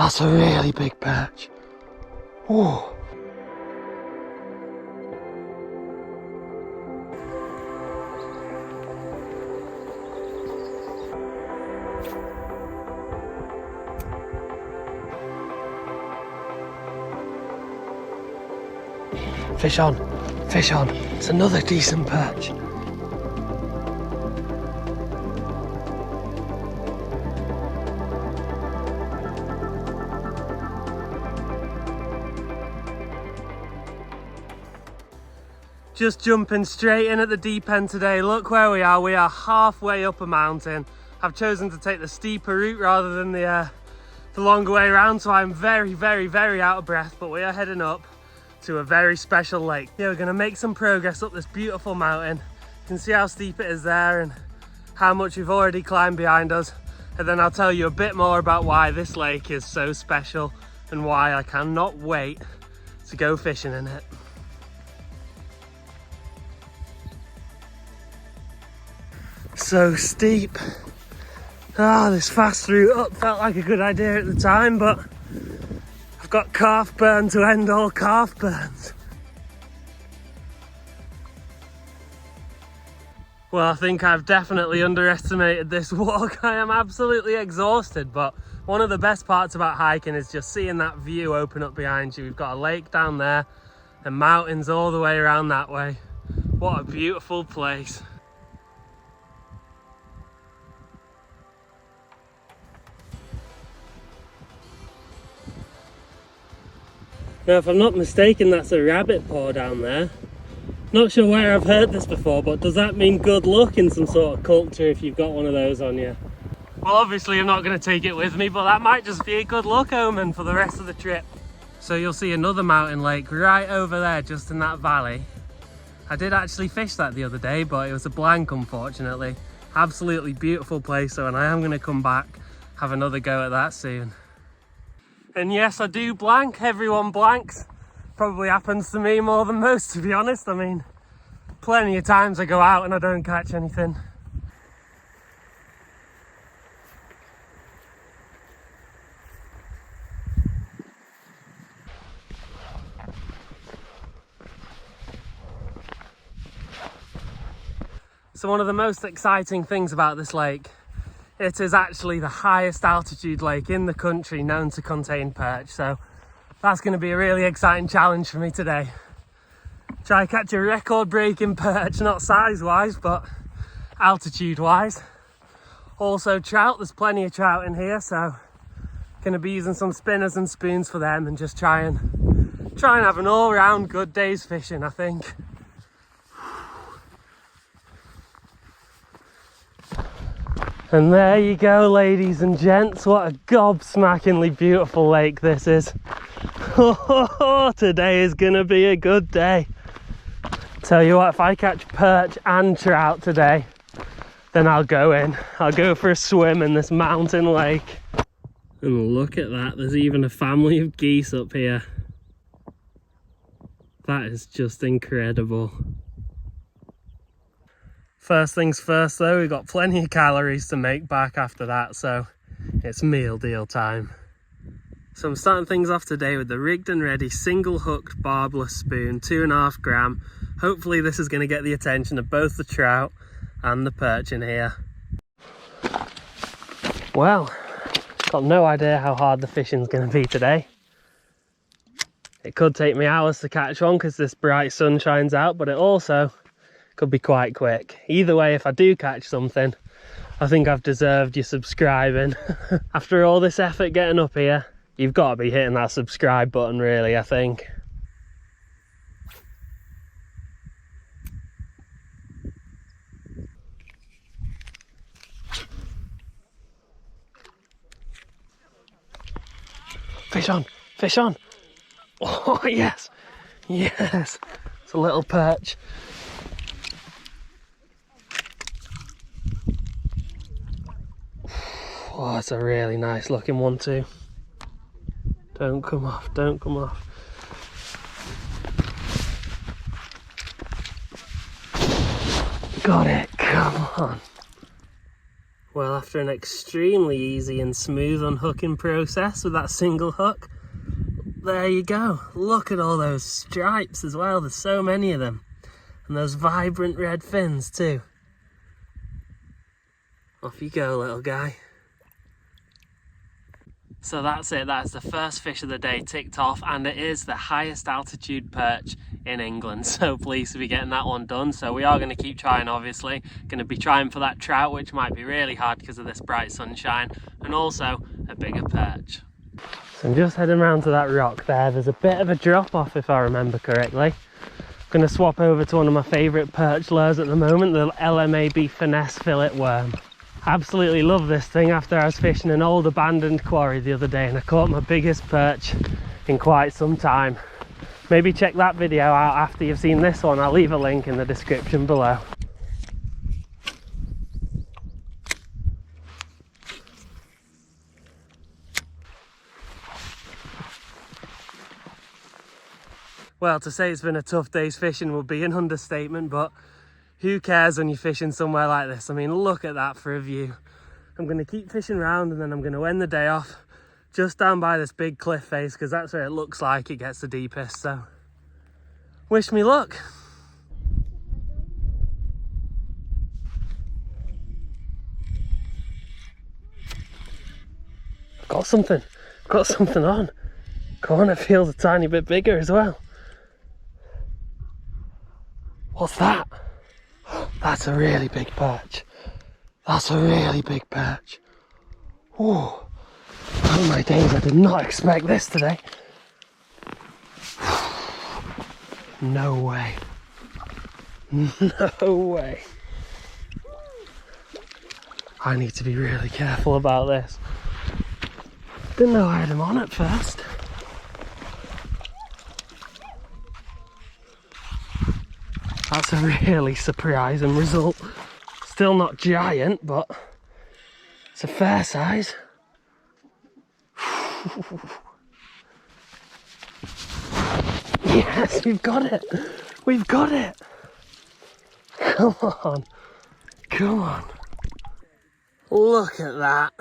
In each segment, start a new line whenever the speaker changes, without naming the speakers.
That's a really big perch. Ooh. Fish on, fish on. It's another decent perch. Just jumping straight in at the deep end today. Look where we are. We are halfway up a mountain. I've chosen to take the steeper route rather than the longer way around, so I'm very, very, very out of breath, but we are heading up to a very special lake. Yeah, we're gonna make some progress up this beautiful mountain. You can see how steep it is there and how much we've already climbed behind us. And then I'll tell you a bit more about why this lake is so special and why I cannot wait to go fishing in it. So steep. This fast route up felt like a good idea at the time, but I've got calf burn to end all calf burns. Well, I think I've definitely underestimated this walk. I am absolutely exhausted, but one of the best parts about hiking is just seeing that view open up behind you. We've got a lake down there and mountains all the way around that way. What a beautiful place. Now, if I'm not mistaken, that's a rabbit paw down there. Not sure where I've heard this before, but does that mean good luck in some sort of culture if you've got one of those on you? Well, obviously I'm not going to take it with me, but that might just be a good luck omen for the rest of the trip. So you'll see another mountain lake right over there, just in that valley. I did actually fish that the other day, but it was a blank, unfortunately. Absolutely beautiful place, so and I am going to come back, have another go at that soon. And yes, I do blank. Everyone blanks. Probably happens to me more than most, to be honest. I mean, plenty of times I go out and I don't catch anything. So one of the most exciting things about this lake, it is actually the highest altitude lake in the country known to contain perch. So that's going to be a really exciting challenge for me today. Try to catch a record-breaking perch, not size-wise, but altitude-wise. Also trout, there's plenty of trout in here, so going to be using some spinners and spoons for them and just try and have an all-round good day's fishing, I think. And there you go, ladies and gents, what a gobsmackingly beautiful lake this is. Today is gonna be a good day. Tell you what, if I catch perch and trout today, then I'll go in. I'll go for a swim in this mountain lake. And look at that, there's even a family of geese up here. That is just incredible. First things first though, we've got plenty of calories to make back after that, so it's meal deal time. So I'm starting things off today with the rigged and ready single hooked barbless spoon, 2.5 gram. Hopefully this is going to get the attention of both the trout and the perch in here. Well, got no idea how hard the fishing's going to be today. It could take me hours to catch one because this bright sun shines out, but it also could be quite quick. Either way, if I do catch something, I think I've deserved your subscribing. After all this effort getting up here, you've got to be hitting that subscribe button really, I think. Fish on, fish on. Oh yes, yes, it's a little perch. Oh, it's a really nice looking one too. Don't come off, don't come off. Got it, come on. Well, after an extremely easy and smooth unhooking process with that single hook, there you go. Look at all those stripes as well. There's so many of them. And those vibrant red fins too. Off you go, little guy. So that's it. That's the first fish of the day ticked off, and it is the highest altitude perch in England. So pleased to be getting that one done. So we are going to keep trying, obviously. Going to be trying for that trout, which might be really hard because of this bright sunshine, and also a bigger perch. So I'm just heading around to that rock there. There's a bit of a drop off if I remember correctly. I'm going to swap over to one of my favourite perch lures at the moment, the LMAB Finesse fillet worm. Absolutely love this thing after I was fishing an old abandoned quarry the other day and I caught my biggest perch in quite some time. Maybe check that video out after you've seen this one. I'll leave a link in the description below. Well, to say it's been a tough day's fishing would be an understatement, but who cares when you're fishing somewhere like this? I mean, look at that for a view. I'm going to keep fishing around and then I'm going to end the day off just down by this big cliff face because that's where it looks like it gets the deepest. So, wish me luck. Got something on. Corner feels a tiny bit bigger as well. What's that? That's a really big perch. That's a really big perch. Oh, oh my days, I did not expect this today. No way. No way. I need to be really careful about this. Didn't know I had him on at first. That's a really surprising result. Still not giant, but it's a fair size. Yes, we've got it. We've got it. Come on. Come on. Look at that.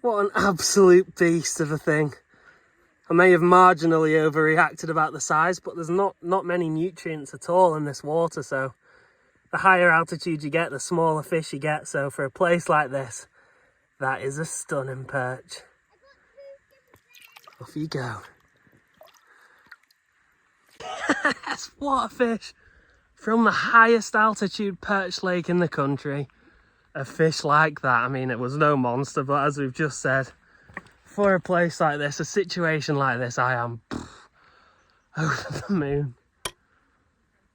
What an absolute beast of a thing. I may have marginally overreacted about the size, but there's not many nutrients at all in this water, so the higher altitude you get, the smaller fish you get. So for a place like this, that is a stunning perch. Off you go. Yes, what a fish. From the highest altitude perch lake in the country, a fish like that. I mean, it was no monster, but as we've just said, for a place like this, a situation like this, I am over the moon.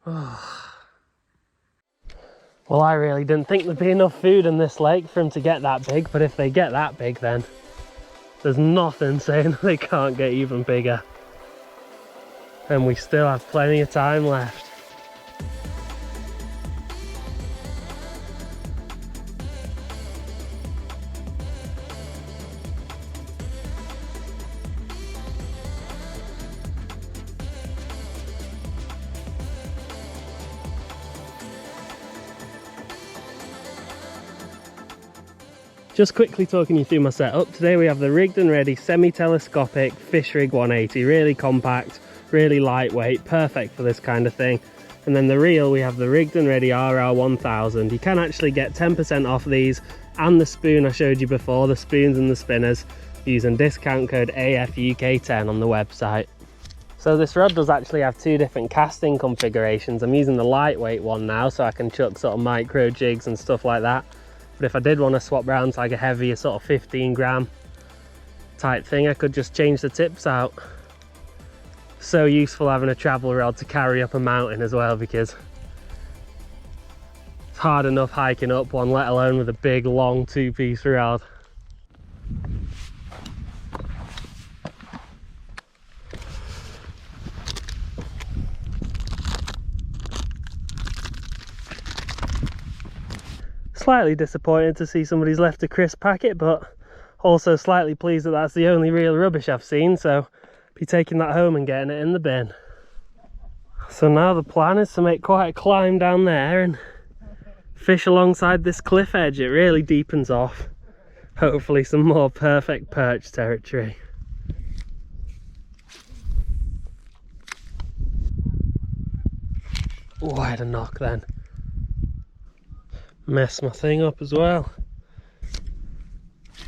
Oh. Well, I really didn't think there'd be enough food in this lake for them to get that big, but if they get that big, then there's nothing saying they can't get even bigger. And we still have plenty of time left. Just quickly talking you through my setup. Today we have the rigged and ready semi-telescopic Fish Rig 180, really compact, really lightweight, perfect for this kind of thing. And then the reel, we have the rigged and ready RR 1000. You can actually get 10% off these and the spoon I showed you before, the spoons and the spinners, using discount code AFUK10 on the website. So this rod does actually have two different casting configurations. I'm using the lightweight one now so I can chuck sort of micro jigs and stuff like that. But if I did want to swap round to like a heavier sort of 15 gram type thing, I could just change the tips out. So useful having a travel rod to carry up a mountain as well, because it's hard enough hiking up one, let alone with a big long two-piece rod. Slightly disappointed to see somebody's left a crisp packet, but also slightly pleased that that's the only real rubbish I've seen, so be taking that home and getting it in the bin. So now the plan is to make quite a climb down there and fish alongside this cliff edge. It really deepens off. Hopefully some more perfect perch territory. Oh, I had a knock then. Messed my thing up as well.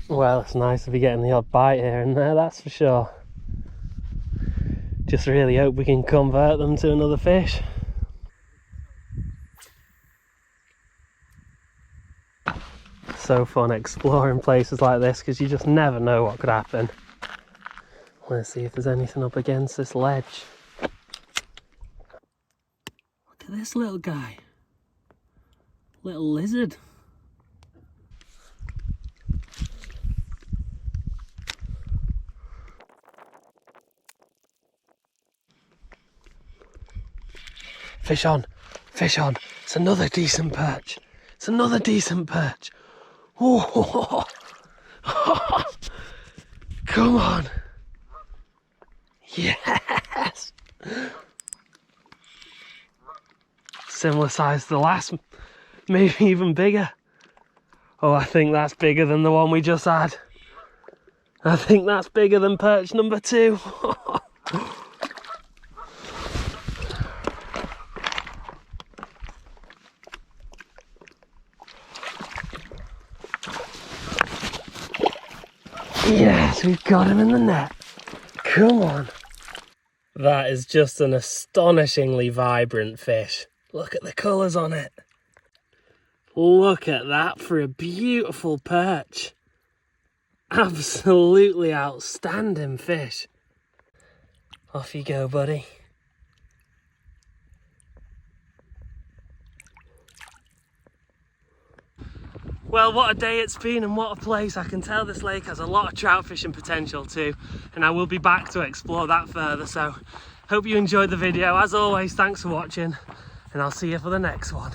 Well, it's nice to be getting the odd bite here and there, that's for sure. Just really hope we can convert them to another fish. So fun exploring places like this because you just never know what could happen. Let's see if there's anything up against this ledge. Look at this little guy. Little lizard. Fish on, fish on. It's another decent perch. It's another decent perch. Oh, come on. Yes. Similar size to the last, maybe even bigger. Oh, I think that's bigger than the one we just had. I think that's bigger than perch number 2. Yes, we've got him in the net. Come on. That is just an astonishingly vibrant fish. Look at the colours on it. Look at that for a beautiful perch. Absolutely outstanding fish. Off you go, buddy. Well, what a day it's been and what a place. I can tell this lake has a lot of trout fishing potential too, and I will be back to explore that further. So hope you enjoyed the video. As always, thanks for watching, and I'll see you for the next one.